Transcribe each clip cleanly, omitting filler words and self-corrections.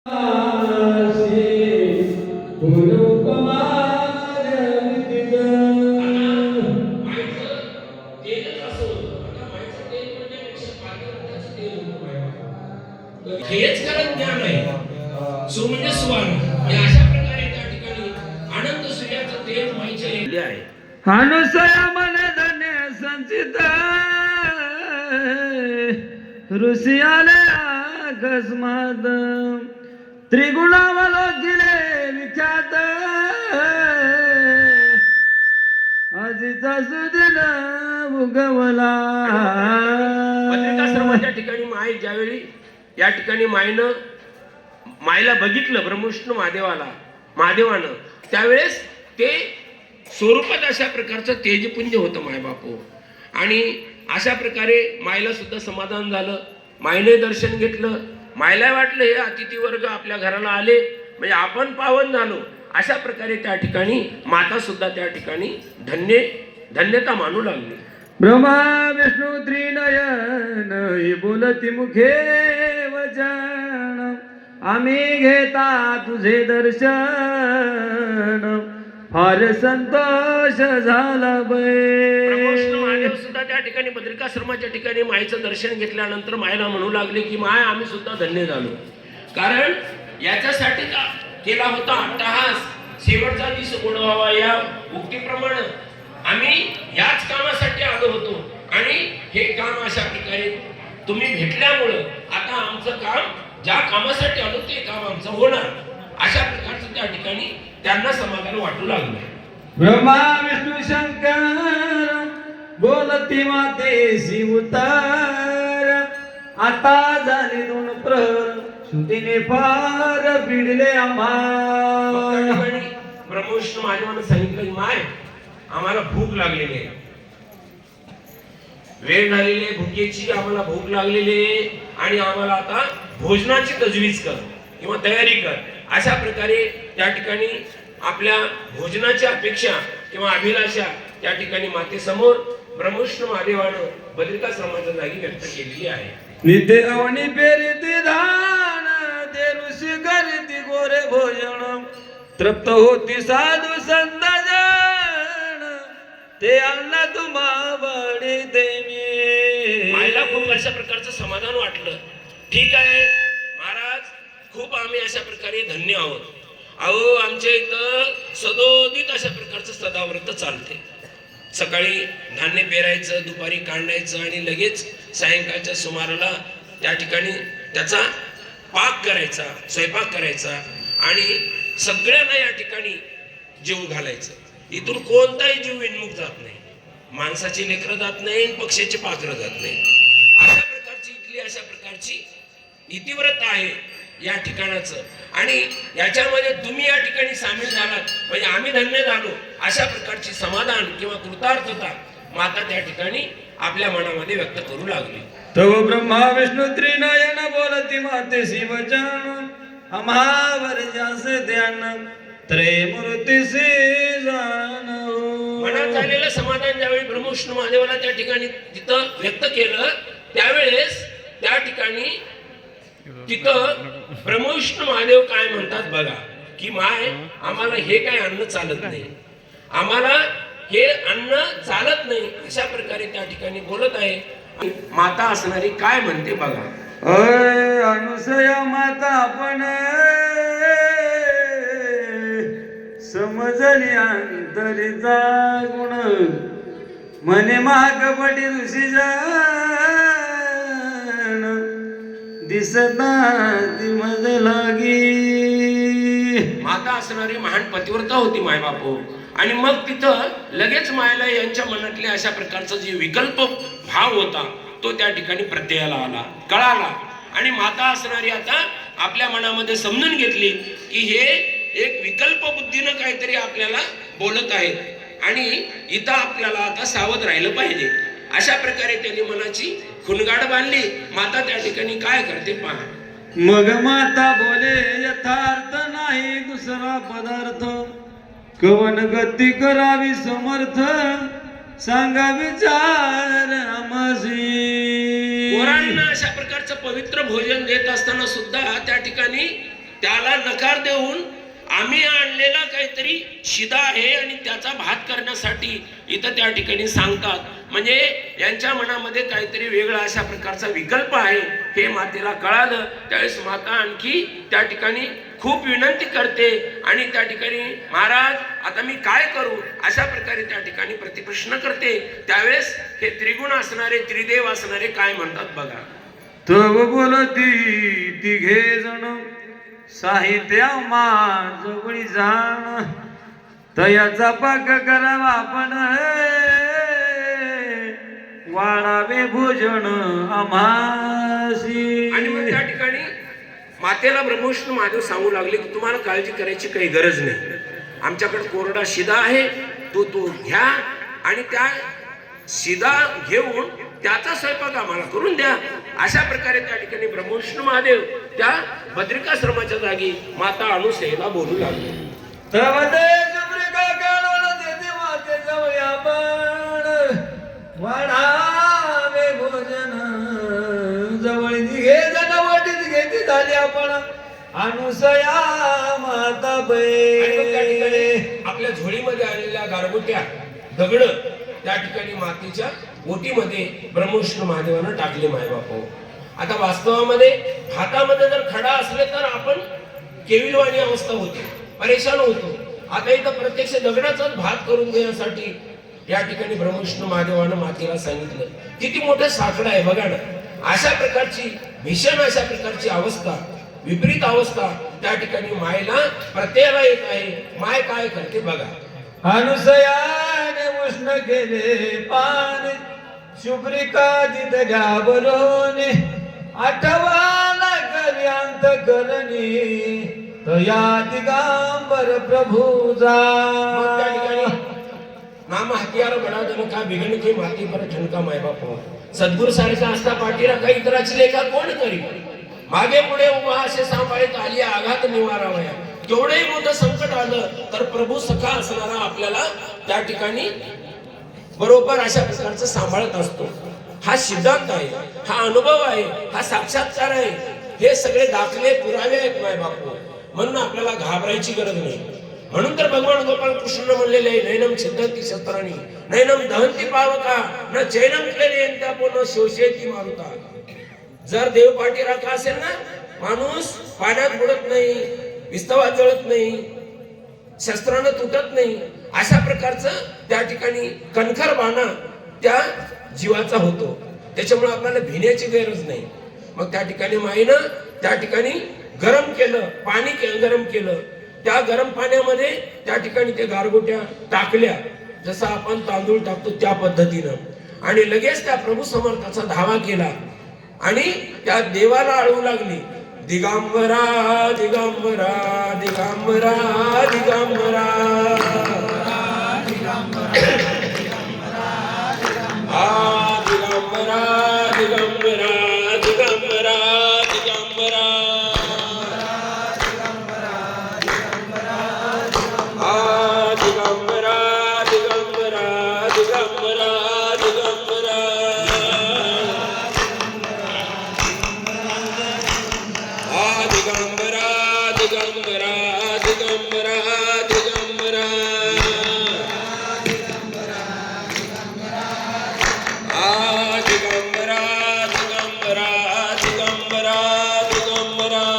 हेच खरं ज्ञान आहे. सो म्हणजे स्वान या अशा प्रकारे त्या ठिकाणी आनंद सूर्याचं तेज माहिती आहे. अनुसय मन धन्य संचित ऋषी आले अकस्मात त्रिगुणावलोकिले विख्यात आजीचा सुदिन उगवला. पत्रिकाश्रमाच्या ठिकाणी माई ज्यावेळी या ठिकाणी मायला बघितलं ब्रह्मविष्णू महादेवानं त्यावेळेस ते स्वरूपात अशा प्रकारचं तेजपुंज होतं मायबापू. आणि अशा प्रकारे मायला सुद्धा समाधान झालं. मायने दर्शन घेतलं. मायला वाटलं हे अतिथी वर्ग आपल्या घराला आले म्हणजे आपण पावन झालो. अशा प्रकारे त्या ठिकाणी माता सुद्धा त्या ठिकाणी धन्यता मानू लागली. ब्रह्मा विष्णू त्रिनयन ही बोलती मुखे वचन आम्ही घेता तुझे दर्शन फार संतोष झाला महादेव सुद्धा त्या ठिकाणी बद्रिकाश्रमाच्या ठिकाणी माईचं दर्शन घेतल्यानंतर मायला म्हणू लागले की माय आम्ही सुद्धा धन्य झालो. कारण याच्यासाठी केला होता अट्टहास, शेवटचा दिवस गोडवावा या उक्तीप्रमाणे आम्ही याच कामासाठी आलो होतो. आणि हे काम अशा प्रकारे तुम्ही भेटल्यामुळं आता आमचं काम ज्या कामासाठी आलो ते काम आमचं होणार. अशा प्रकारचं त्या ठिकाणी त्यांना समाधान वाटू लागलं. ब्रह्मा विष्णू शंकर बोलती मातेशी उतार आता झाले दोन प्रहर सुतीने फार पिडले आम्हा. ब्रह्मविष्णू महादेवानं सांगितलं माय आम्हाला भूक लागलेली आहे, वेळ झालेली आहे भुकेची, आम्हाला भूक लागलेली आहे आणि आम्हाला आता भोजनाची तजवीज कर किंवा तयारी कर. अशा प्रकारे त्या ठिकाणी आपल्या भोजनाची अपेक्षा किंवा अभिलाषा त्या ठिकाणी मातेसमोर ब्रह्मविष्णू महादेवानं बद्रिकाश्रमाच्या जागी व्यक्त केलेली आहे. नित्य अवनी पेरिती धान ते ऋषी करीती गोरे भोजन तृप्त होती साधू संत जन ते अन्न तुम्हा बळी देवी. मायला खूप अशा प्रकारचं समाधान वाटलं. ठीक आहे महाराज, खूप आम्ही अशा प्रकारे धन्य आहोत. अहो आमच्या इथं सदोदित अशा प्रकारचं सदाव्रत चालते. सकाळी धान्य पेरायचं, दुपारी काढायचं आणि लगेच सायंकाळच्या सुमाराला त्या ठिकाणी त्याचा पाक करायचा, स्वयंपाक करायचा आणि सगळ्यांना या ठिकाणी जीव घालायचं. इथून कोणताही जीव विनमुख जात नाही. माणसाची लेकरं जात नाही, पक्षाची पाखरं जात नाही. अशा प्रकारची इथली अशा प्रकारची इतिव्रत आहे या ठिकाणाचं. आणि याच्यामध्ये तुम्ही या ठिकाणी सामील झालात म्हणजे आम्ही धन्य झालो. अशा प्रकारची समाधान किंवा कृतार्थता माता त्या ठिकाणी आपल्या मनामध्ये व्यक्त करू लागली. तव ब्रह्मा विष्णू त्रिनयन बोलती मातेशी वचन आम्हावर जास ध्यान त्रयमूर्तीसी जाण. मनात झालेलं समाधान ज्यावेळी ब्रह्मविष्णू महादेवाला त्या ठिकाणी तिथं व्यक्त केलं त्यावेळेस त्या ठिकाणी तिथं ब्रह्मविष्णू महादेव काय म्हणतात बघा की माय आम्हाला हे काय अन्न चालत नाही, आम्हाला हे अन्न चालत नाही. अशा प्रकारे त्या ठिकाणी बोलत आहे. माता असणारी काय म्हणते बघा. अनुसया माता आपण समजली अंतरीचा गुण म्हणे माग पडी ऋषी दिसता ती मज लागी. माता असणारी महान पतिव्रता होती मायबापू. आणि मग तिथं लगेच मायला यांच्या मनातले अशा प्रकारचा जे विकल्प भाव होता तो त्या ठिकाणी प्रत्ययाला आला, कळाला. आणि माता असणारी आता आपल्या मनामध्ये समजून घेतली की हे एक विकल्प बुद्धीनं काहीतरी आपल्याला बोलत आहे आणि इथं आपल्याला आता सावध राहिलं पाहिजे. अशा प्रकारे त्यांनी मनाची खुणगाड बांधली. माता त्या ठिकाणी काय करते पहा. मग माता बोले यथार्थ नाही दुसरा पदार्थ कवन गती करावी समर्थ सांगा विचार आमासी. पोरांना अशा प्रकारचं पवित्र भोजन देत असताना सुद्धा त्या ठिकाणी त्याला नकार देऊन आम्ही आणलेला काहीतरी शिदा आहे आणि त्याचा भात करण्यासाठी इथं त्या ठिकाणी सांगतात. म्हणजे यांच्या मनामध्ये काहीतरी वेगळा अशा प्रकारचा विकल्प आहे हे मातेला कळालं. त्यावेळेस माता आणखी त्या ठिकाणी खूप विनंती करते आणि त्या ठिकाणी महाराज आता मी काय करू अशा प्रकारे त्या ठिकाणी प्रतिप्रश्न करते. त्यावेळेस हे त्रिगुण असणारे त्रिदेव असणारे काय म्हणतात बघा. तव बोलती तिघे जण साहित्या माझोगळी जाण तयाचा पाक करावा आपण वाढावे भोजन आम्हासी. आणि मग त्या ठिकाणी मातेला ब्रह्मविष्णू महादेव सांगू लागले की तुम्हाला काळजी करायची काही गरज नाही. आमच्याकडे कोरडा शिदा आहे तो घ्या आणि त्या शिदा घेऊन त्याचा स्वयंपाक आम्हाला करून द्या. अशा प्रकारे त्या ठिकाणी ब्रह्मविष्णू महादेव त्या बद्रिकाश्रमाच्या जागी माता अनुसयेला बोलू लागले. तव ते सुप्रिका काढून देते मातेजवळ आपण वाढावे भोजन जवळ घे जण वाटीत घेते झाली आपण अनुसया माता आणि मग त्या ठिकाणी बे. आपल्या झोळीमध्ये आलेल्या गारगोट्या दगड त्या ठिकाणी मातीच्या ओटीमध्ये ब्रह्मविष्णू महादेवानं टाकले मायबाप. आता वास्तवामध्ये हातामध्ये जर खडा असले तर आपण केविलवाणी अवस्था होती, परेशान होतो. आता इथं प्रत्यक्ष दगडाचाच भात करून देण्यासाठी या ठिकाणी ब्रह्मविष्णू महादेवानं मातेला सांगितलं. किती मोठं साकडं आहे बघा ना. अशा प्रकारची भीषण अशा प्रकारची अवस्था, विपरीत अवस्था त्या ठिकाणी मायला प्रत्ययाला येत आहे. माय काय करते बघा. अनुसयाने उष्ण केले पान शुभ्रिका दिद घ्या बरोने आठवाला करी अंत करणी तया दिगांबर प्रभुजा. मग त्या ठिकाणी नाम हत्यार बडा जन का बिघन के माती पर ठणका माय बाप. सद्गुरु सारखा असता पाठीला काही इतराची लेखा कोण करी. मागे पुढे उभा असे सांभाळीत आली आघात निवारावया. केवढेही मोठं संकट आलं तर प्रभू सखा असणारा आपल्याला त्या ठिकाणी बरोबर अशा प्रकारचं सांभाळत असतो. हा सिद्धांत आहे, हा अनुभव आहे, हा साक्षात्कार आहे. हे सगळे दाखले पुरावे आहेत माय बापू. म्हणून आपल्याला घाबरायची गरज नाही. म्हणून तर भगवान गोपाळ कृष्ण म्हणलेले आहे नैनम छिद्दंती शस्त्राणी नैनम दहंती पावका न चैनम क्लेनयंता न शोषयती मारुता. जर देव पाठी राखा असेल ना माणूस पाण्यात बुडत नाही, विस्तवात जळत नाही, शस्त्रानं तुटत नाही. अशा प्रकारचं त्या ठिकाणी कणखर बाणा त्या जीवाचा होतो. त्याच्यामुळे आपल्याला भिण्याची गरज नाही. मग त्या ठिकाणी माईनं त्या ठिकाणी गरम केलं पाणी, गरम केलं. त्या गरम पाण्यामध्ये त्या ठिकाणी ते गारगोट्या टाकल्या जसं आपण तांदूळ टाकतो त्या पद्धतीनं. आणि लगेच त्या प्रभू समर्थाचा धावा केला आणि त्या देवाला अळवू लागली. दिगंबरा दिगंबरा दिगंबरा दिगंबरा आ दिगंबरा दिगंबरा दिगंबरा दिगंबरा आ दिगंबरा दिगंबरा दिगंबरा दिगंबरा. दिगंबरा दिगंबरा दिगंबरा दिगंबरा आ दिगंबरा दिगंबरा दिगंबरा दिगंबरा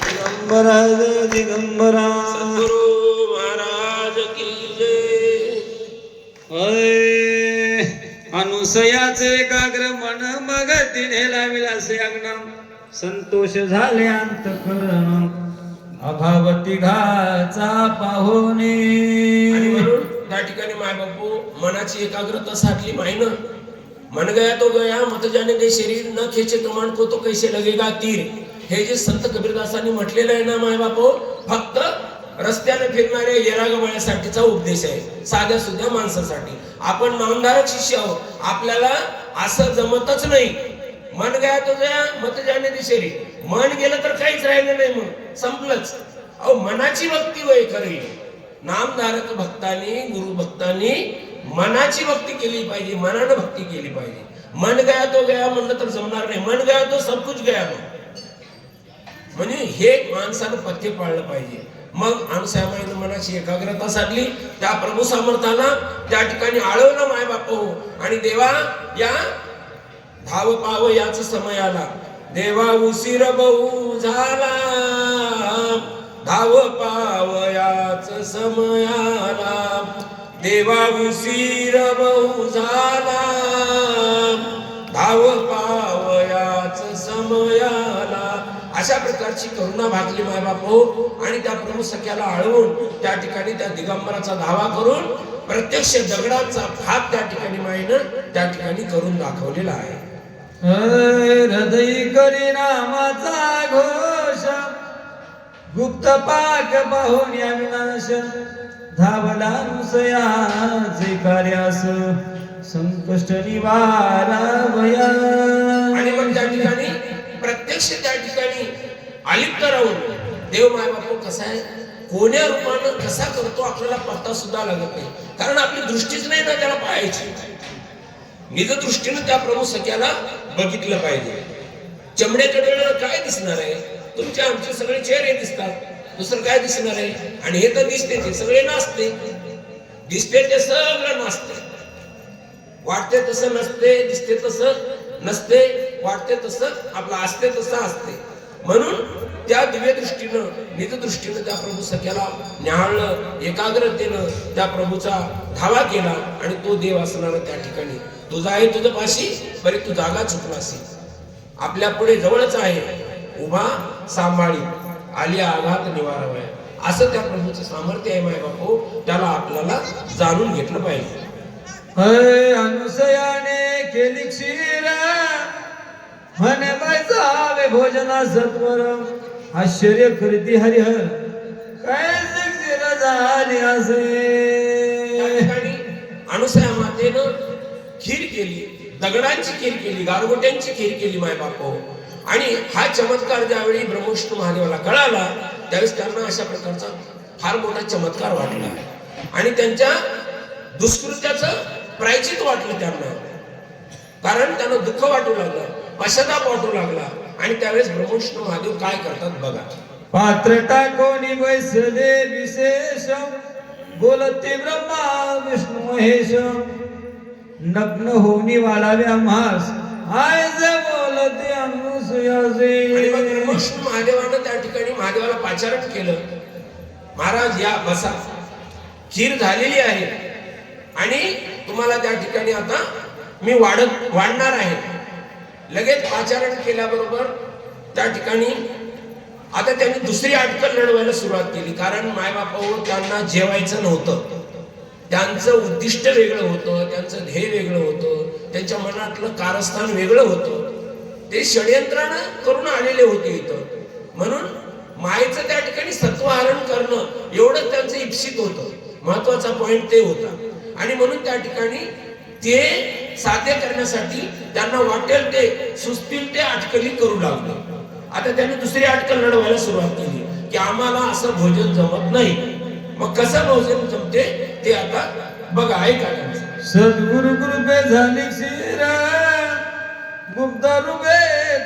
दिगंबरा दिगंबरा. सद्गुरु महाराज की जय. अनुसयाचे एकाग्र मन मग तिने लाविला अग्न संतोष झाले अंतकरण अभावती घाचा पाहुणे. आणि म्हणून त्या ठिकाणी माय बापू मनाची एकाग्रता साधली मायनं. मन गया तो गया मत जाने दे शरीर न खेचे तो मन को तो कैसे लगेगा तीर. हे जे संत कबीरदासांनी म्हटलेलं आहे ना माय बापू फक्त रस्त्याने फिरणाऱ्या येरागबाळ्यासाठीचा उपदेश आहे, साध्या सुध्या माणसासाठी. आपण नामधारक शिष्य आहोत, आपल्याला असं जमतच नाही. मन गया तो गया मत जाने दे शरीर. मन गेलं तर काहीच राहिलं नाही, मग संपलंच. अहो मनाची भक्ती वय खरी. नामधारक भक्तांनी गुरु भक्तांनी मनाची भक्ती केली पाहिजे, मनानं भक्ती केली पाहिजे. मन गया तो गया म्हणलं तर जमणार नाही. मन गया तो सब कुछ गया. मग म्हणजे हे माणसानं पथ्य पाळलं पाहिजे. मग अनुसयामाईनं मनाची एकाग्रता साधली, त्या प्रभू समर्थाला त्या ठिकाणी आळवलं माय बाप हो. आणि देवा या धाव पाव याच समय आला, देवा उशीर बहु झाला, धाव पाव याच समय आला, देवा उशीर बहु झाला, धाव पाव याच समय आला. अशा प्रकारची करुणा भागली मायबाप हो. आणि त्या प्रभू सख्याला आळवून त्या ठिकाणी त्या दिगंबराचा धावा करून प्रत्यक्ष दगडाचा हात त्या ठिकाणी माईनं त्या ठिकाणी करून दाखवलेला आहे. हृदय करी नामाचा घोष, गुप्त पाक पाहून या विनाश, धावला अनुसयाचे कार्यास, संकष्ट निवारावया. आणि मग त्या ठिकाणी प्रत्यक्ष त्या ठिकाणी आलिप्त राहून देव मायबाप कसा आहे, कोण्या रूपानं कसा करतो आपल्याला पत्ता सुद्धा लागत नाही. कारण आपली दृष्टीच नाही ना त्याला पाहायची. निज दृष्टीनं त्या प्रभू सख्याला बघितलं पाहिजे. चमड्याकडे काय दिसणार आहे, तुमचे आमचे सगळे चेहरे दिसतात, दुसरं काय दिसणार आहे. आणि हे तर दिसते ते सगळे नाचते, दिसते ते सगळं नाचते, वाटते तसं नसते, दिसते तसं नसते, वाटते तसं आपलं असते तसं असते. म्हणून त्या दिव्य दृष्टीनं निज दृष्टीनं त्या प्रभू सख्याला न्याहाळलं, एकाग्रतेनं त्या प्रभूचा धावा केला. आणि तो देव असणार त्या ठिकाणी तुझा आहे तुझं पाशी, बरी तू जागा चुकलासी, आपल्या पुढे जवळच आहे, उभा सांभाळी, आली आघात निवारावया. असं त्या प्रभूचं सामर्थ्य आहे माय बापू. त्याला आपल्याला जाणून घेतलं पाहिजे. अनुसयाने केली क्षीर, म्हणे जावे भोजना सत्वर, आश्चर्य करती हरिहर, काय क्षीर झाली असे. अनुसया मातेनं खीर केली, दगडांची खीर केली, गारगोट्यांची खीर केली माय बाप. आणि हा चमत्कार ज्यावेळी ब्रह्मविष्णू महादेवाला कळाला त्यावेळेस त्यांना अशा प्रकारचा फार मोठा चमत्कार वाटला आणि त्यांच्या दुष्कृत्याचं प्रायचित वाटलं त्यांना. कारण त्यांना दुःख वाटू लागलं, पश्चाताप वाटू लागला. आणि त्यावेळेस ब्रह्मविष्णू महादेव काय करतात बघा. पात्र टाकोनी बैसले विशेष, बोलते ब्रह्मा विष्णू महेश, नग्न होनी वाढाव्या मास, आज बोलते अनुसयाचे. आणि मग ब्रह्मविष्णू महादेवानं त्या ठिकाणी महादेवाला पाचारण केलं, महाराज या बसा, खीर झालेली आहे आणि तुम्हाला त्या ठिकाणी आता मी वाढणार आहे. लगेच पाचारण केल्याबरोबर त्या ठिकाणी आता त्यांनी दुसरी अटकल लढवायला सुरुवात केली. कारण मायबापावर त्यांना जेवायचं नव्हतं, त्यांचं उद्दिष्ट वेगळं होतं, त्यांचं ध्येय वेगळं होतं, त्यांच्या मनातलं कारस्थान वेगळं होतं. ते षडयंत्रानं करून आलेले होते इथं. म्हणून मायेचं त्या ठिकाणी सत्वहरण करणं एवढं त्यांचं इप्सित होतं, महत्वाचा पॉइंट ते होता. आणि म्हणून त्या ठिकाणी ते साध्य करण्यासाठी त्यांना वाटेल ते सुचतील ते अटकली करू लागले. आता त्यांनी दुसरी अटकल लढवायला सुरुवात केली की आम्हाला असं भोजन जमत नाही. मग कसं भोजन जमते ते आता बघा, ऐका. सद्गुरु कृपे झाली क्षीर, गुप्त रूपे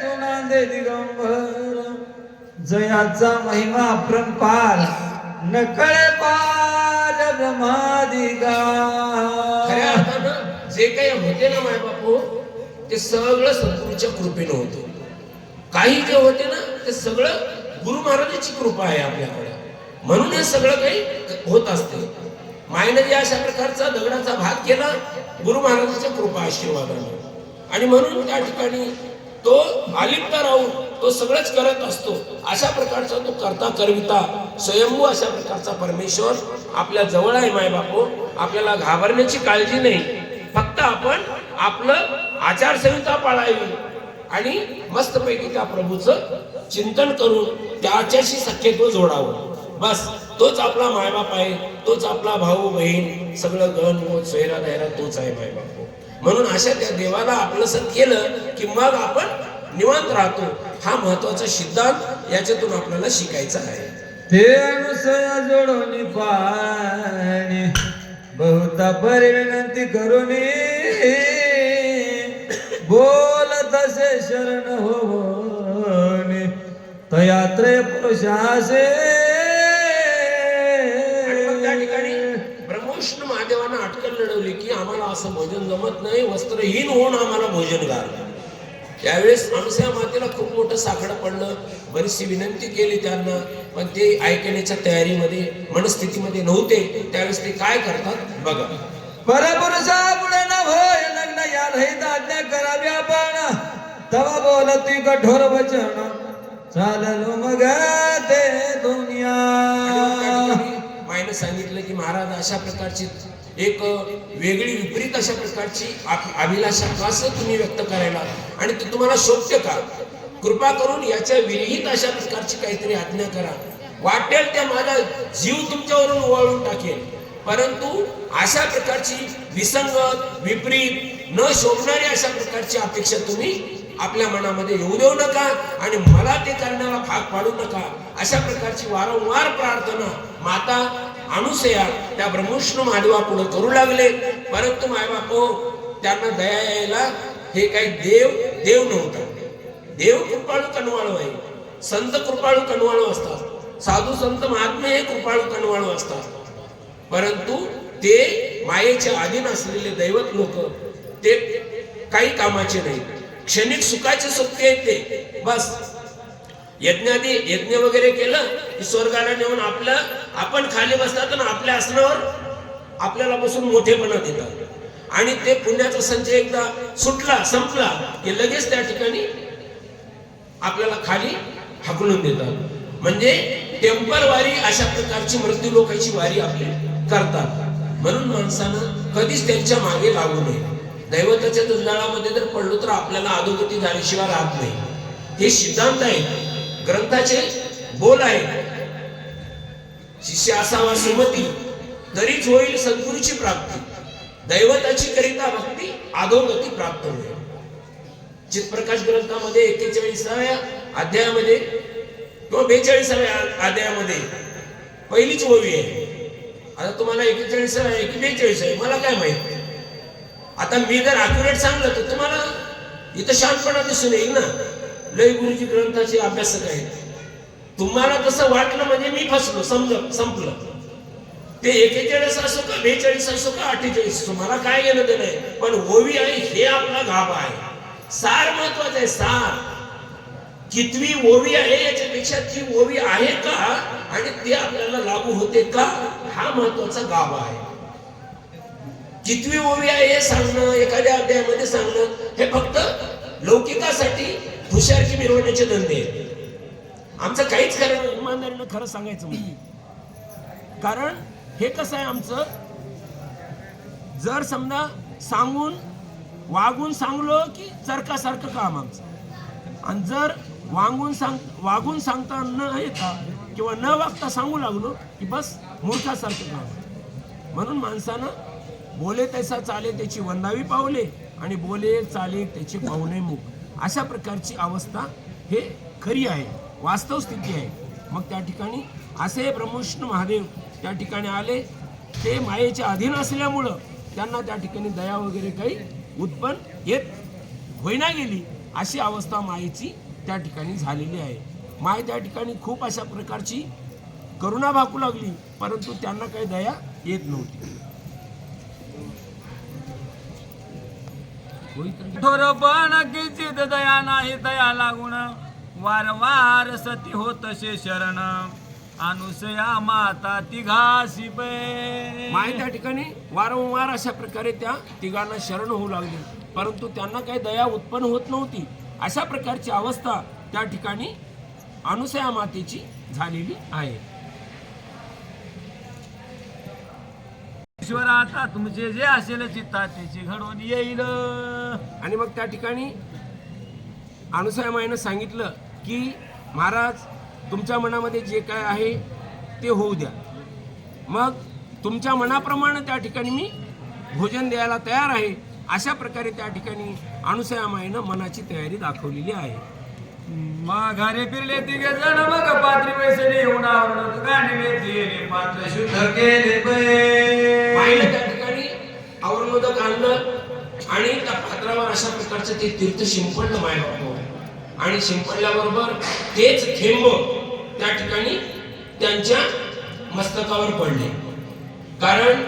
तुना दे दिगंबर, जयाचा महिमा अपरंपार, नकळे पार ब्रह्मादिगा. खऱ्या अर्थानं जे काही होते ना माय बापू ते सगळं सद्गुरूच्या कृपेनं होते. काही जे होते ना ते सगळं गुरु महाराजांची कृपा आहे आपल्याकडे. म्हणून हे सगळं काही होत असते. मायनं जे अशा प्रकारचा दगडाचा भाग केला गुरु महाराजांच्या कृपा आशीर्वादाने. आणि म्हणून त्या ठिकाणी तो आलिप्त राहून तो सगळंच करत असतो. अशा प्रकारचा तो करता करविता स्वयंभू अशा प्रकारचा परमेश्वर आपल्या जवळ आहे माय बापू. आपल्याला घाबरण्याची काळजी नाही, फक्त आपण आपलं आचारसंहिता पाळावी आणि मस्तपैकी त्या प्रभूचं चिंतन करून त्याच्याशी सख्यत्व जोडावं. बस तोच आपला मायबाप आहे, तोच आपला भाऊ बहीण, सगळं गण मोत सोयरा दायरा तोच आहे मायबाप. म्हणून अशा त्या देवाला आपलंसं केलं की मग आपण निवांत राहतो. हा महत्वाचा सिद्धांत याच्यातून आपल्याला शिकायचा आहे. ते अनुसया जोडोनी पाणी, बहुता परी विनंती करूनी, बोल तसे शरण होवनी, तयात्रय पुरुषासे. आणि मग त्या ठिकाणी ब्रह्मविष्णू महादेवांना अटकल लढवली की आम्हाला असं भोजन जमत नाही, वस्त्रहीन होऊन आम्हाला भोजन घाल. त्यावेळेस अनुसया मातेला खूप मोठं साकडं पडलं. बरीचशी विनंती केली त्यांना, पण ते ऐकण्याच्या तयारीमध्ये मनस्थितीमध्ये नव्हते. त्यावेळेस ते काय करतात बघा. परपुरुषा पुढे न होय लग्न, या रहित आज्ञा करावी आपण. तवा बोलती कठोर वचन, चाललो मग ते दुनिया. मायनं सांगितलं की महाराज अशा प्रकारची एक वेगळी विपरीत अशा प्रकारची अभिलाषा कसं तुम्ही व्यक्त करायला, आणि ते तुम्हाला शोभते का? कृपा करून याच्या विरहित अशा प्रकारची काहीतरी आज्ञा करा. वाटेल त्या माझा जीव तुमच्यावरून वळून टाकेल, परंतु अशा प्रकारची विसंगत विपरीत न शोभणारी अशा प्रकारची अपेक्षा तुम्ही आपल्या मनामध्ये येऊ देऊ नका, आणि मला ते करण्याला भाग पाडू नका. अशा प्रकारची वारंवार प्रार्थना माता अनुसया त्या ब्रह्मविष्णू महादेवा पुढे करू लागले. परंतु मायबाप त्यांना दया यायला हे काही देव नव्हता. देव कृपाळू कनवाळू आहे, संत कृपाळू कनवाळू असतात, साधू संत महात्मे हे कृपाळू कनवाळू असतात. परंतु ते मायेच्या अधीन असलेले दैवत लोक ते काही कामाचे नाही. क्षणिक सुखाचे सोबते आहेत ते. बस यज्ञ वगैरे केलं की स्वर्गाला नेऊन आपण खाली बसतात आणि आपल्या आसनावर आपल्याला बसून मोठेपणा देतात, आणि ते पुण्याचा संचय एकदा सुटला संपला की लगेच त्या ठिकाणी आपल्याला खाली हाकलून देतात. म्हणजे टेम्पल वारी अशा प्रकारची मृत्यू लोकांची वारी आपली करतात. म्हणून माणसानं कधीच त्यांच्या मागे लागू नये. दैवताच्या जंजाळामध्ये जर पडलो तर आपल्याला अधोगती झाल्याशिवाय राहत नाही. हे सिद्धांत आहे, ग्रंथाचे बोल आहे. शिष्य असावा सुमती, तरीच होईल सद्गुरूची प्राप्ती. दैवताची करिता भक्ती, अधोगती प्राप्त होईल. चित्प्रकाश ग्रंथामध्ये 41व्या अध्यायामध्ये किंवा 42व्या अध्यायामध्ये पहिलीच ओवी आहे. आता तुम्हाला 41 आहे की 42 आहे मला काय माहित. आता मी जर अॅक्युरेट सांगलं तर तुम्हाला इथं शांतपणा दिसून येईल ना. लय गुरुजी ग्रंथाचे अभ्यासक आहेत, तुम्हाला तसं वाटलं म्हणजे मी फसलो, संपलं. ते 41 असो का 42 असो का 48 असो, मला काय घेणं देणं आहे. पण ओवी आहे हे आपला गाभा आहे. सार महत्वाचं आहे. सार कितवी ओवी आहे याच्यापेक्षा ती ओवी आहे का आणि ते आपल्याला लागू होते का, हा महत्वाचा गाभा आहे. कितवी ओवी आहे हे सांगणं, एखाद्या अध्यायामध्ये सांगणं, हे फक्त लौकिकासाठी हुशारकी मिरवण्याचे धंदे आहेत. आमचं काहीच खरं नाही, इमानदारीनं खरं सांगायचं म्हणजे. कारण हे कसं आहे आमचं, जर समजा वागून सांगलो की चरकासारखं काम आमचं, आणि जर वागून सांगता न येता किंवा न वागता सांगू लागलो की बस मूर्खासारखं काम. म्हणून माणसानं बोले तैसा चाले त्याची वंदावी पावले, आणि बोले चाले त्याची पावले मुख, अशा प्रकारची अवस्था हे खरी आहे, वास्तव स्थिती आहे. मग त्या ठिकाणी असे ब्रह्मविष्णू महादेव त्या ठिकाणी आले. ते मायेच्या अधीन असल्यामुळं त्यांना त्या ठिकाणी दया वगैरे काही उत्पन्न येत होईना गेली, अशी अवस्था मायेची त्या ठिकाणी झालेली आहे. माय त्या ठिकाणी खूप अशा प्रकारची करुणा भाकू लागली, परंतु त्यांना काही दया येत नव्हती. थोरपण किंचित दया नाही दया लागून, वारंवार सती होतसे शरण, अनुसया माता तिघासी पे. माय त्या ठिकाणी वारंवार अशा प्रकारे त्या तिघांना शरण होऊ लागली, परंतु त्यांना काही दया उत्पन्न होत नव्हती. अशा प्रकारची अवस्था त्या ठिकाणी अनुसया मातेची झालेली आहे. ईश्वर आता तुमचे जे असेल चित्ता त्याची घडून येईल. आणि मग त्या ठिकाणी अनुसया माईनं सांगितलं की महाराज तुमच्या मनामध्ये जे काय आहे ते होऊ द्या. मग तुमच्या मनाप्रमाणे त्या ठिकाणी मी भोजन द्यायला तयार आहे. अशा प्रकारे त्या ठिकाणी अनुसया माईनं मनाची तयारी दाखवलेली आहे. मग घरे फिरले तिघे जण, मग पात्री पैसे येऊन आवडत गाणे पात्र शुद्ध केले माईनं त्या ठिकाणी औरमोदक आणलं आणि त्या पात्रावर अशा प्रकारचं ते तीर्थ शिंपडलं मायबापावर. आणि शिंपडल्याबरोबर तेच थेंब त्या ठिकाणी त्यांच्या मस्तकावर पडले. कारण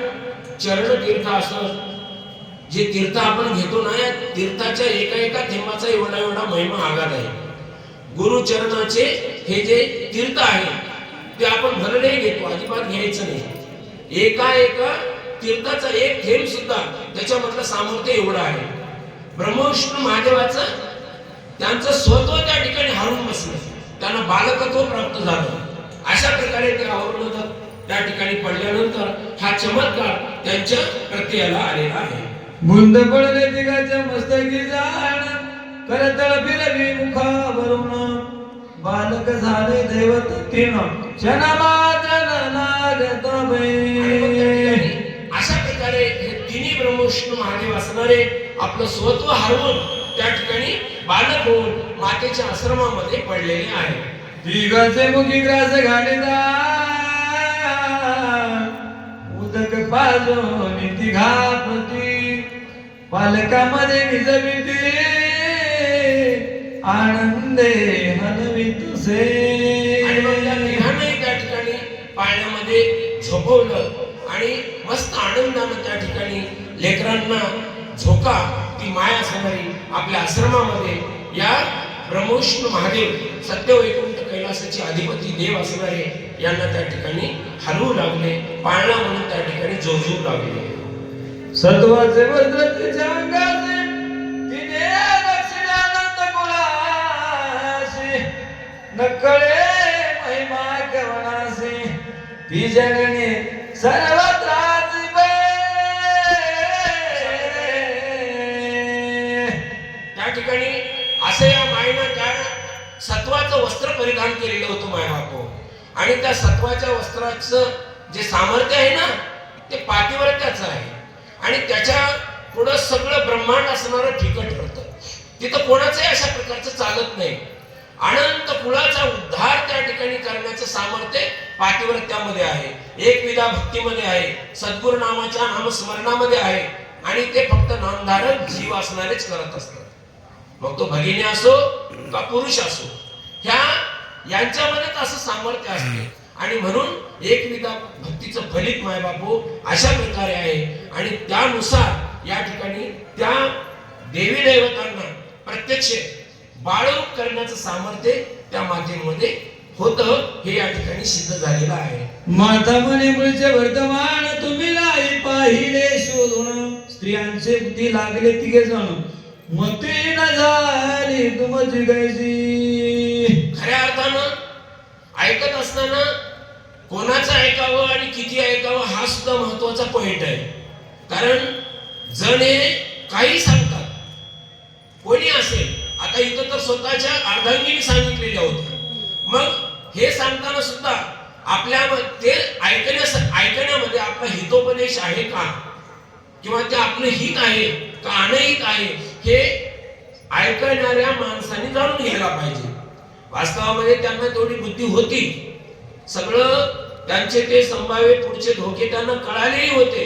चरण तीर्थ असं जे तीर्थ आपण घेतो ना, या तीर्थाच्या एका एका थेंबाचा एवढा एवढा महिमा आगाध आहे. गुरुचरणाचे हे जे तीर्थ आहे ते आपण भरणे घेतो, अजिबात घ्यायचं नाही. एका एका तीर्थाचा एक थेंब सुद्धा त्याच्यामधलं सामर्थ्य एवढं आहे. ब्रह्मविष्णू महादेवाचं त्यांचं स्वत्व त्या ठिकाणी हरून बसलं, त्यांना बालकत्व प्राप्त झालं. अशा प्रकारे ते आवरलं त्या ठिकाणी पडल्यानंतर हा चमत्कार त्यांच्या प्रत्ययाला आलेला आहे. बुंद पडले तिघाच्या मस्तकी जाण, करतळ फिरवी मुखावरून, बालक झाले दैवत तीन, क्षण मात्र लागत अशा प्रकारे हे तिन्ही ब्रह्मविष्णू महादेव असणारे आपलं स्वत्व हरवून त्या ठिकाणी बालक होऊन मातेच्या आश्रमामध्ये पडलेले आहे. तिघाचे मुखी ग्रास घालिता, उदक पाजून तिघापती, पालकामध्ये निजविते, आनंदे हलवितसे. आणि मग त्या तिघांनाही त्या ठिकाणी पाळण्यामध्ये झोपवलं आणि मस्त आनंदानं त्या ठिकाणी लेकरांना झोका ती माया असणारी आपल्या आश्रमामध्ये या ब्रह्मविष्णू महादेव सत्यवैकुंठ कैलासाचे अधिपती देव असणारे यांना त्या ठिकाणी हलवू लागले, पाळणा म्हणून त्या ठिकाणी जोजू लागले. सत्वाचे वस्त्र तिच्या अंगाचे, तिने दक्षिणानंद कुळाशी, नकळे महिमा कवनासी, ती जगणे सर्वत्राची त्या ठिकाणी असं या मायेनं त्या सत्वाचं वस्त्र परिधान केलेलं होतं मायबापो. आणि त्या सत्वाच्या वस्त्राचं जे सामर्थ्य आहे ना ते पातिव्रत्याचं आहे. आणि त्याच्या पुढं सगळं ब्रह्मांड असणारं फिकट ठरतं. तिथं कोणाचंही अशा प्रकारचं चालत नाही. अनंत कुळाचा उद्धार त्या ठिकाणी करण्याचं सामर्थ्य पातिव्रत्यामध्ये आहे, एकविधा भक्तीमध्ये आहे, सद्गुरु नामाच्या नामस्मरणामध्ये आहे. आणि ते फक्त नामधारक जीव असणारेच करत असतात. मग तो भगिनी असो का पुरुष असो, यांच्यामध्ये असं सामर्थ्य असते. आणि म्हणून एकविधा भक्तीचं फलित मायबापू अशा प्रकारे आहे. आणि त्यानुसार या ठिकाणी त्या देवी देवतांना प्रत्यक्ष बाळरूप करण्याचं सामर्थ्य त्या मातेमध्ये होतं, हे या ठिकाणी सिद्ध झालेलं आहे. माता म्हणे मुळचे वर्तमान, तुम्ही लाई पाहिले शोधून, स्त्रियांचे बुद्धी लागले तिघे जण, मती न झाली तुमची गायची. खऱ्या अर्थानं ऐकत असताना कोणाचं ऐकावं आणि किती ऐकावं हा सुद्धा महत्वाचा पॉइंट आहे. कारण जणे काही सांगतात, कोणी असेल. आता इथं तर स्वतःच्या अर्धांगिनी सांगितलेल्या होत्या. मग हे सांगताना सुद्धा आपल्या ते ऐकण्यामध्ये आपला हितोपदेश आहे का, किंवा ते आपलं हित आहे का अनहित आहे, हे ऐकणाऱ्या माणसाने जाणून घ्यायला पाहिजे. वास्तवामध्ये त्यांना तेवढी बुद्धी होती, सगळं त्यांचे ते संभाव्य पुढचे धोके त्यांना कळालेही होते,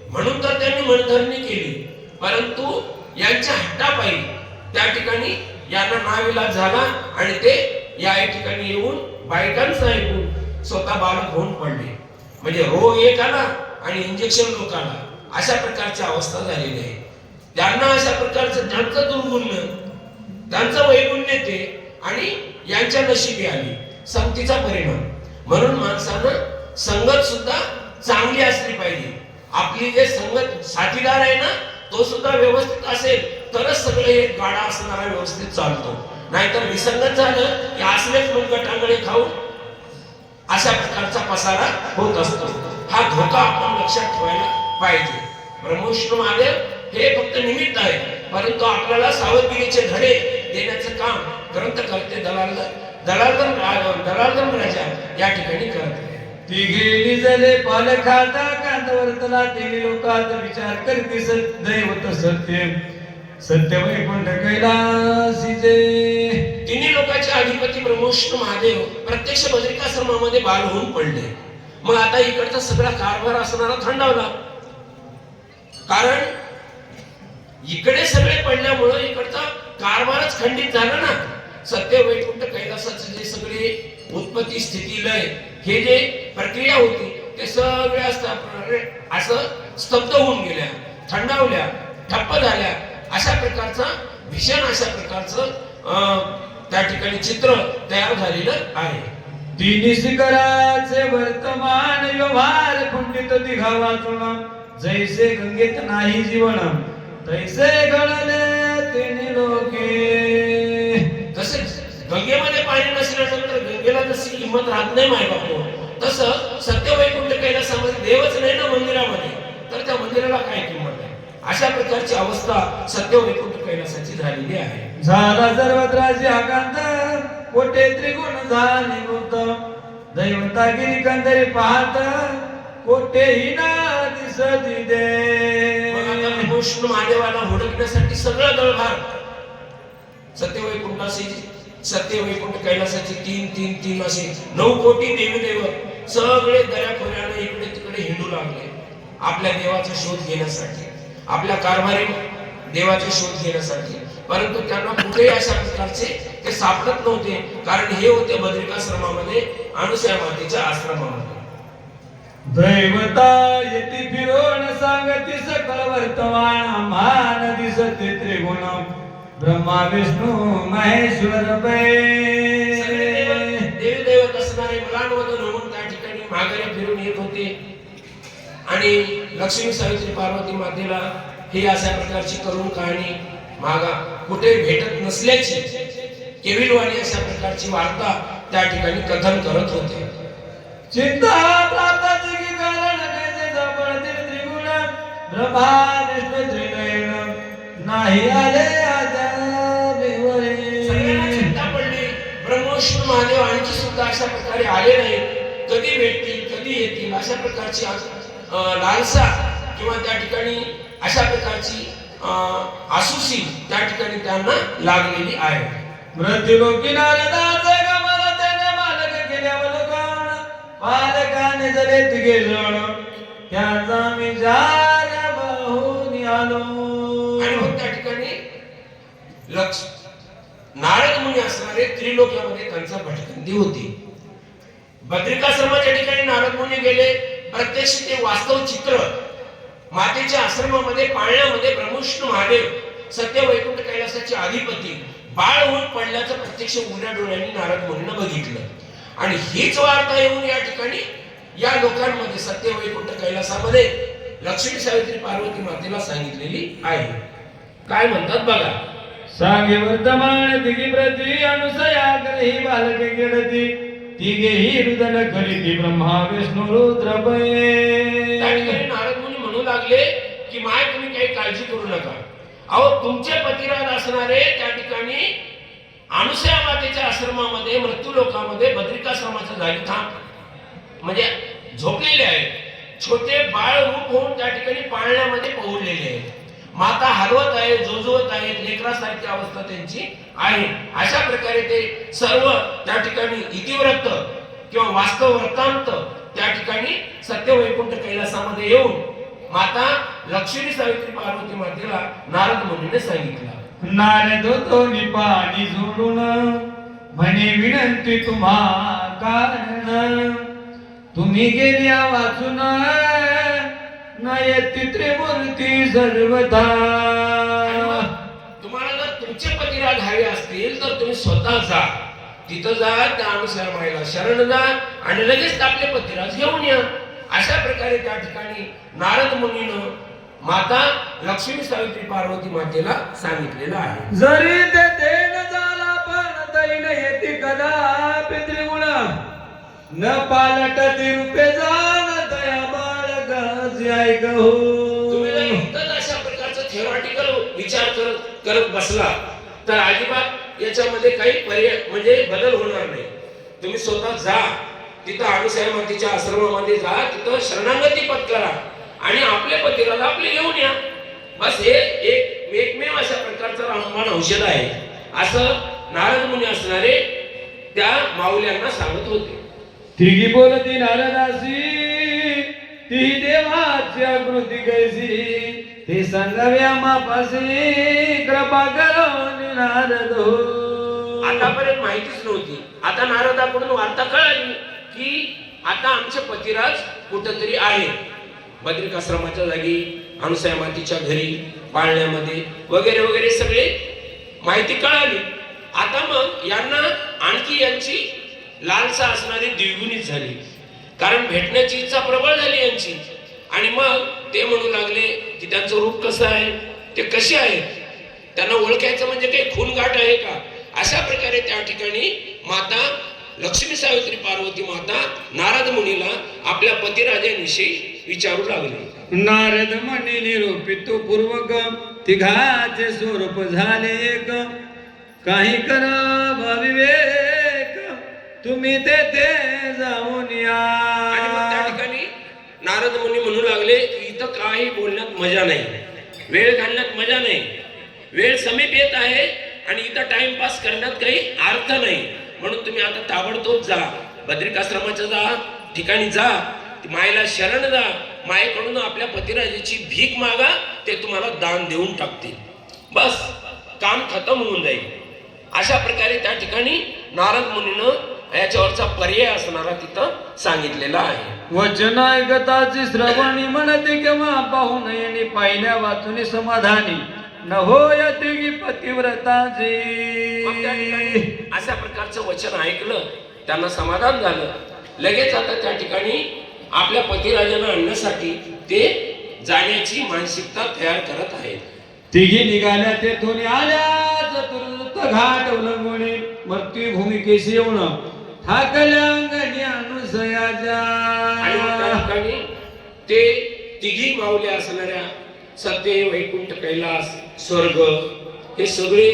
म्हणून तर त्यांनी मनधरणी केली. परंतु यांच्या हट्टापायी त्या ठिकाणी यांना नाविलाज झाला आणि ते या ठिकाणी येऊन बायकांचं ऐकून स्वतः बालक होऊन पडले. म्हणजे रोग एक आला आणि इंजेक्शन लोक आला, अशा प्रकारची अवस्था झालेली आहे. त्यांना अशा प्रकारचं त्यांचं दुर्गुण्य, त्यांचं वैगुण्य ते आणि यांच्या नशिबी आली संगतीचा परिणाम. म्हणून माणसानं संगत सुद्धा चांगली असली पाहिजे. आपली जे संगत साथीदार आहे ना तो सुद्धा व्यवस्थित असेल तरच सगळं हे गाडा असणारा व्यवस्थित चालतो. नाहीतर विसंगत झालं की असलेच मग गटांगळे खाऊन अशा प्रकारचा पसारा होत असतो. हा धोका आपण लक्षात ठेवायला पाहिजे. ब्रह्मविष्णू महादेव हे फक्त निमित्त आहे, परंतु आपल्याला सावधगिरीचे धडे देण्याचं काम ग्रंथकर्ते दलालदन राजा या ठिकाणी करत आहे. ती गेली जले पाल खाता कांतवर्तला, तिने लोकात विचार करते दैवत सत्य, सत्य वैकुंठ कैलासीचे. तिन्ही लोकांचे अधिपती ब्रह्मविष्णू महादेव प्रत्यक्ष बद्रिकाश्रमामध्ये बाल होऊन पडले. मग आता इकडचा सगळा कारभार असणारा थंडावला. कारण इकडे सगळे पडल्यामुळं इकडचा कारभारच खंडित झाला ना. सत्य वैकुंठ कैलासाचं जे सगळे उत्पत्ती स्थिती लय हे जे प्रक्रिया होती ते सगळे असं स्तब्ध होऊन गेल्या, थंडावल्या, ठप्प झाल्या. अशा प्रकारचा भीषण अशा प्रकारचं त्या ठिकाणी चित्र तयार झालेलं आहे. तिन्ही शिखराचे वर्तमान व्यवहार कुंडित दिघा वाचून जैसे गंगेत नाही जीवन तैसे घडले तिन्ही लोके. तसेच गंगेमध्ये पाणी नसल्यानंतर गंगेला जशी किंमत राहत नाही माय बापू, तसं सत्य वैकुंठ कैलासामध्ये देवच नाही ना मंदिरामध्ये, तर त्या मंदिराला काय किंमत आहे. अशा प्रकारची अवस्था सत्य वैकुंठ कैलासाची झालेली आहे. झाला सर्वत्राची आकांत कोठे त्रिगुण झाली वृत्त दैवतागिरी कंदरी पाहत कोठेही ना दिसती दे. विष्णू महादेवाला हुडकण्यासाठी सगळं दळभार सत्य वैकुंठ कैलासाची तीन असे 9 कोटी देवी देव सगळे दऱ्याखोऱ्याने इकडे तिकडे हिंडू लागले आपल्या देवाचा शोध घेण्यासाठी, आपल्या कारभारी देवाचा शोध घेण्यासाठी. परंतु त्यांना कुठेही अशा प्रकारचे ते सापडत नव्हते, कारण हे होते बद्रिकाश्रमामध्ये, अनुसूया मातेच्या आश्रमामध्ये. दैवता येती फिरोण सांगती सकल वर्तमान मान दिसते त्रिगुण ब्रह्मा विष्णू महेश्वर देवी देवत असणारे मुलांमधून होऊन त्या ठिकाणी माघारी फिरून येत होते आणि लक्ष्मी सावित्री पार्वती मातेला ही अशा प्रकारची करुण कहाणी मागा कुठे भेटत नसल्याची केविलवाणी अशा प्रकारची वार्ता त्या ठिकाणी कथन करत होते. चिंता प्राप्ताची की कारण कैसे जपळतील त्रिगुण ब्रह्मा विष्णू त्रिनयन नाही आले सगळ्यांना चिंता पडली. ब्रह्मविष्णू महादेव आणखी सुद्धा अशा प्रकारे आले नाही, कधी भेटतील कधी येतील अशा प्रकारची लालसा किंवा त्या ठिकाणी अशा प्रकारची आसुसी त्या ठिकाणी त्यांना लागलेली आहे. मृत्युलोकी नारदाचे गमन त्याने मालक केल्यावलोकन पालकाने जले तिघे जण त्याचा मी जाल्या बहुनी आलो. आणि मग त्या ठिकाणी नारद मुनी असणारे त्रिलोक्यामध्ये त्यांचा भटकंती होती. बद्रिकाश्रमाच्या ठिकाणी नारद मुनी गेले. प्रत्यक्ष ते वास्तव चित्र मातेच्या आश्रमामध्ये पाळण्यामध्ये ब्रह्मविष्णू महादेव सत्य वैकुंठ कैलासाचे अधिपती बाळ होऊन पडल्याचं प्रत्यक्ष उघड्या डोळ्यांनी नारद मुनींना बघितलं. आणि हीच वार्ता येऊन या ठिकाणी या लोकांमध्ये सत्य वैकुंठ कैलासामध्ये लक्ष्मी सावित्री पार्वती मातेला सांगितलेली आहे. काय म्हणतात बघा. सांगे वर्तमान तिघी प्रती अनुसया करही बालके केडती तिघेही रुदन करीती ब्रह्मा विष्णू रुद्र त्या ठिकाणी नारद मुनी म्हणू लागले की माय तुम्ही काही काळजी करू नका. अहो तुमचे पतिराज असणारे त्या ठिकाणी अनुसूया मातेच्या आश्रमामध्ये मृत्यू लोकामध्ये बद्रिकाश्रमाच्या जागी थांब म्हणजे झोपलेले आहेत. छोटे बाळ रूप होऊन त्या ठिकाणी पाळण्यामध्ये पहुडलेले आहेत. माता हलवत आहे, जोजवत आहेत, लेकरासारखी अवस्था त्यांची आहे. अशा प्रकारे ते सर्व त्या ठिकाणी इतिवृत्त किंवा वास्तव वृत्तांत त्या ठिकाणी सत्य वैकुंठ कैलासामध्ये येऊन माता लक्ष्मी सावित्री पार्वती मातेला नारद मुनीने सांगितलं. नारद तो पाणी जोडून म्हणे विनंती तुम्हा कारण तुम्ही गेल्या वाचून नयती त्रिमूर्ती सर्वथा. तुम्हाला जर तुमचे पतिराज हवे असतील तर तुम्ही स्वतः जा, तिथं जा, त्या अनुसार मायला शरण जा आणि लगेच आपले पतिराज घेऊन या. अशा प्रकारे त्या ठिकाणी नारद मुनीनं माता लक्ष्मी सावित्री पार्वती मातेला सांगितलेलं आहे. जरी ते देण झाला पण तरी न येते कदापि त्रिगुण न पालटती रूपे जाण दया बाळगाची ऐक हो. तुम्ही जर नुकतंच अशा प्रकारचा थेरॉटिकल विचार करत बसला तर अजिबात याच्यामध्ये काही पर्याय म्हणजे बदल होणार नाही. तुम्ही स्वतः जा, तिथं अनुसूया मातेच्या आश्रमामध्ये जा, तिथं शरणागती पत्करा आणि आपले पतिराला आपले घेऊन या. बस हे एकमेव अशा प्रकारचा रामबाण औषध आहे असं नारद मुनी असणारे त्या माऊल्यांना सांगत होते. तिघी बोलती नारदासी ती देवाची आकृती कैसी ते सांगाव्या मापासी कृपा करून नारद हो. आतापर्यंत माहितीच नव्हती. आता नारदाकडून वार्ता कळाली की आता आमचे पतिराज कुठंतरी आहे, बद्रिकाश्रमाच्या जागी, अनुसया मातीच्या घरी, पाळण्यामध्ये वगैरे वगैरे सगळे माहिती कळाली. आता मग यांना आणखी यांची लालसा असणारी द्विगुणित झाली, कारण भेटण्याची इच्छा प्रबळ झाली यांची. आणि मग ते म्हणू लागले की त्यांचं रूप कसं आहे, ते कसे आहेत, त्यांना ओळखायचं म्हणजे काही खूनगाठ आहे का. अशा प्रकारे त्या ठिकाणी माता लक्ष्मी सावित्री पार्वती माता नारद मुनीला आपल्या पतिराजांविषयी विचारू लागली. नारद मुनी निरूपित पूर्वक तिघाचे स्वरूप झाले एक, काही कर विवेक तुम्ही तेथे जाऊन या. आणि मग त्या ठिकाणी नारद मुनी म्हणू लागले की इथं काही बोलण्यात मजा नाही, वेळ घालण्यात मजा नाही, वेळ समीप येत आहे आणि इथं टाइमपास करण्यात काही अर्थ नाही. म्हणून तुम्ही आता ताबडतोब जा, बद्रिकाश्रमाच्या ठिकाणी जा, मायेला शरण जा, मायेकडून आपल्या पतिराजाची भीक मागा, ते तुम्हाला दान देऊन टाकतील. बस काम खतम होऊन जाईल. अशा प्रकारे त्या ठिकाणी नारद मुनीनं याच्यावरचा पर्याय असणारा तिथं सांगितलेला आहे. वचन ऐकताची श्रवणी म्हणते केव्हा पाहू नये, पाहिल्या वाचून समाधानी न होय तिघी पतिव्रताची. मग त्या ठिकाणी अशा प्रकारचं वचन ऐकलं, त्यांना समाधान झालं. लगेच आता त्या ठिकाणी आपल्या पतिराजांना आणण्यासाठी ते जाण्याची मानसिकता तयार करत आहेत. तिघी निघाल्या तेथून आल्या चतुर्थ घाट उल्लंघुनी, मृत्यू भूमिकेशी येऊन ठाकल्या अंगणी अनुसयाच्या. आणि मग त्या ठिकाणी ते तिघी माऊल्या असणाऱ्या सत्य, वैकुंठ, कैलास, स्वर्ग हे सगळे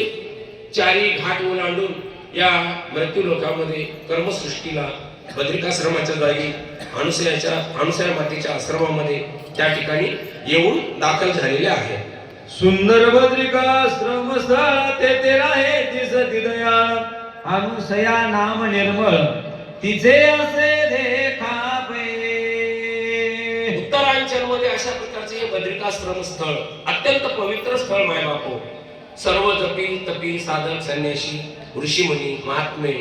चारी घाट ओलांडून या मृत्यू लोकामध्ये कर्मसृष्टीला बद्रिकाश्रमाच्या जागी अनुसया मातेच्या आश्रमामध्ये त्या ठिकाणी येऊन दाखल झालेले आहेत. सुंदर बद्रिकाश्रम स्थळ तेथे राहे तिस दयाळ, अनुसया नाम निर्मळ तिचे असे देखावे. उत्तरांचलमध्ये अशा प्रकारचे हे बद्रिकाश्रम स्थळ अत्यंत पवित्र स्थळ माय बापू. सर्व जपी तपी साधक संन्यासी ऋषीमुनी महात्मे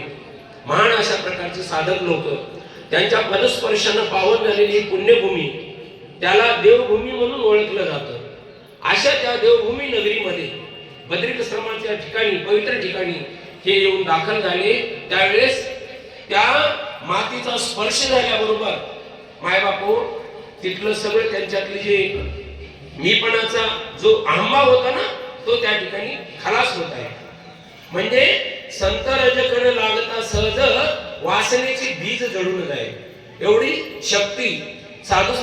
महान अशा प्रकारचे साधक लोक, त्यांच्या पदस्पर्शानं पावन झालेली पुण्यभूमी, त्याला देवभूमी म्हणून ओळखलं जातं. अशा त्या देवभूमी नगरीमध्ये बद्रिकाश्रमाच्या ठिकाणी, पवित्र ठिकाणी हे येऊन दाखल झाले. त्यावेळेस त्या मातीचा स्पर्श झाल्याबरोबर मायबापू तिथलं सगळं त्यांच्यातले जे मीपणाचा जो अहंभाव होता ना, तो त्या ठिकाणी खलास होत आहे. म्हणजे संत रजकडे लागता सहज वासनेची बीज जडून जाईल, एवढी शक्ती साधू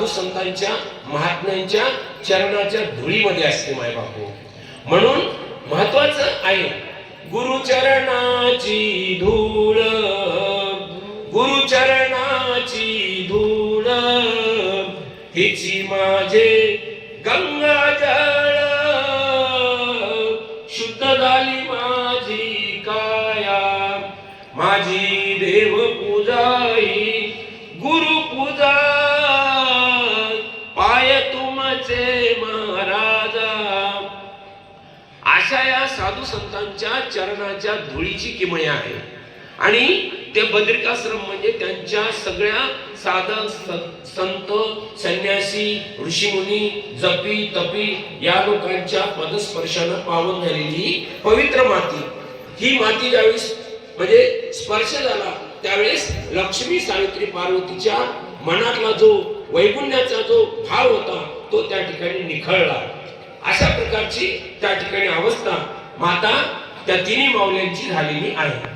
संतांच्या महात्म्यांच्या चरणाच्या धुळीमध्ये असते मायबापू. म्हणून महत्वाचं आहे गुरुचरणाची धूळ, गुरुचरणाची धूळ हिची माझे गंगाजळ, शुद्ध झाली माझी काया, माझी देव पूजा ही गुरु पूजा, पाय तुमचे महाराजा. अशा या साधू संतांच्या चरणाच्या धुळीची किमया आहे. आणि ते बद्रिकाश्रम म्हणजे त्यांच्या सगळ्या साधक संत संन्यासी ऋषीमुनी जपी तपी या लोकांच्या पदस्पर्शानं पावन झालेली पवित्र माती. ही माती ज्यावेळेस म्हणजे स्पर्श झाला त्यावेळेस लक्ष्मी सावित्री पार्वतीच्या मनातला जो वैगुण्याचा जो भाव होता तो त्या ठिकाणी निखळला. अशा प्रकारची त्या ठिकाणी अवस्था माता त्या तिन्ही माऊल्यांची झालेली आहे.